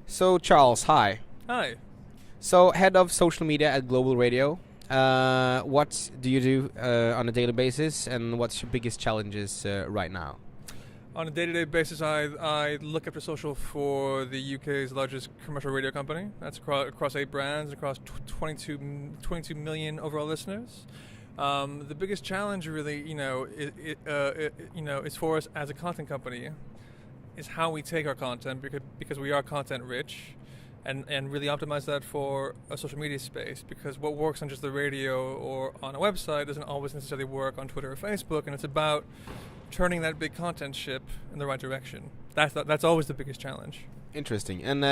So, Charles, hi. Hi. So, head of social media at Global Radio. What do you do on a daily basis, and what's your biggest challenges right now? On a day-to-day basis, I look after social for the UK's largest commercial radio company. That's across 8 brands, across 22 million overall listeners. The biggest challenge, really, is for us as a content company, is how we take our content because we are content rich, and really optimize that for a social media space. Because what works on just the radio or on a website doesn't always necessarily work on Twitter or Facebook, and it's about turning that big content ship in the right direction. That's always the biggest challenge. Interesting. And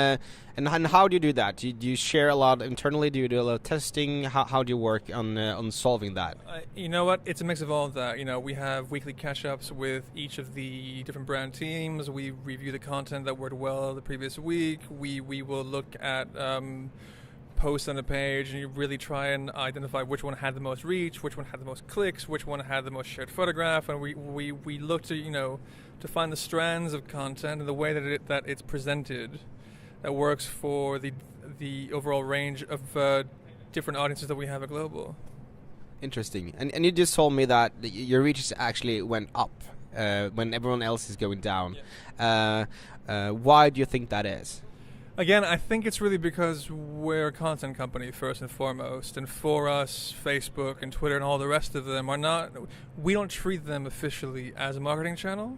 how do you do that? Do you share a lot internally? Do you do a lot of testing? How do you work on solving that? You know what? It's a mix of all of that. We have weekly catch-ups with each of the different brand teams. We review the content that worked well the previous week. We will look at posts on a page, and you really try and identify which one had the most reach, which one had the most clicks, which one had the most shared photograph, and we look to find the strands of content and the way that it's presented that works for the overall range of different audiences that we have at Global. Interesting. And you just told me that your reach actually went up when everyone else is going down. Yeah. Why do you think that is? Again, I think it's really because we're a content company first and foremost, and for us, Facebook and Twitter and all the rest of them we don't treat them officially as a marketing channel.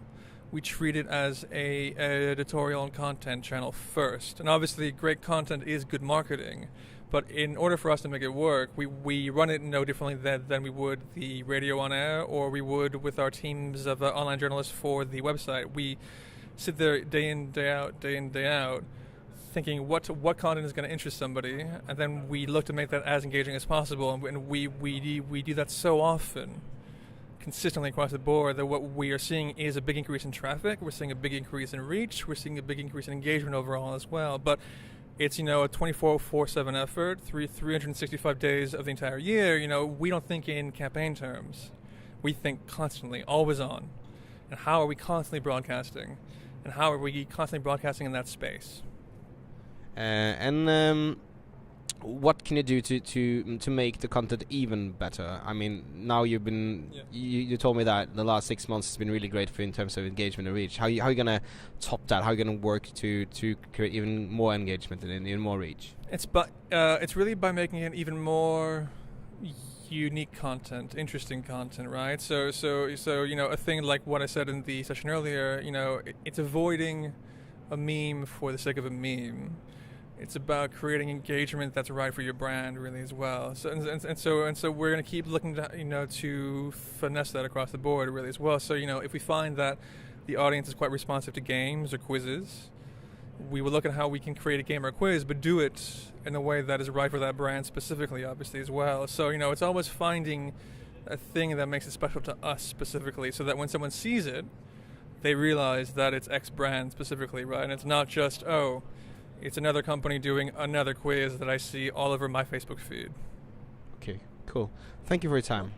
We treat it as a editorial and content channel first. And obviously, great content is good marketing, but in order for us to make it work, we run it no differently than we would the radio on air, or we would with our teams of online journalists for the website. We sit there day in, day out, thinking what content is going to interest somebody, and then we look to make that as engaging as possible, and we do that so often, consistently across the board, that what we are seeing is a big increase in traffic. We're seeing a big increase in reach. We're seeing a big increase in engagement overall as well. But it's a 24/7 effort, 365 days of the entire year. We don't think in campaign terms. We think constantly, always on. And how are we constantly broadcasting? And how are we constantly broadcasting in that space? What can you do to make the content even better? I mean, now you've been you told me that the last 6 months has been really great for you in terms of engagement and reach. How are you gonna top that? How are you gonna work to create even more engagement and even more reach? It's really by making it even more unique content, interesting content, right? So a thing like what I said in the session earlier, it's avoiding a meme for the sake of a meme. It's about creating engagement that's right for your brand, really, as well. So we're going to keep looking to finesse that across the board, really, as well. So if we find that the audience is quite responsive to games or quizzes, we will look at how we can create a game or a quiz, but do it in a way that is right for that brand specifically, obviously, as well. So it's always finding a thing that makes it special to us specifically, so that when someone sees it, they realize that it's X brand specifically, right? And it's not just it's another company doing another quiz that I see all over my Facebook feed. Okay, cool. Thank you for your time.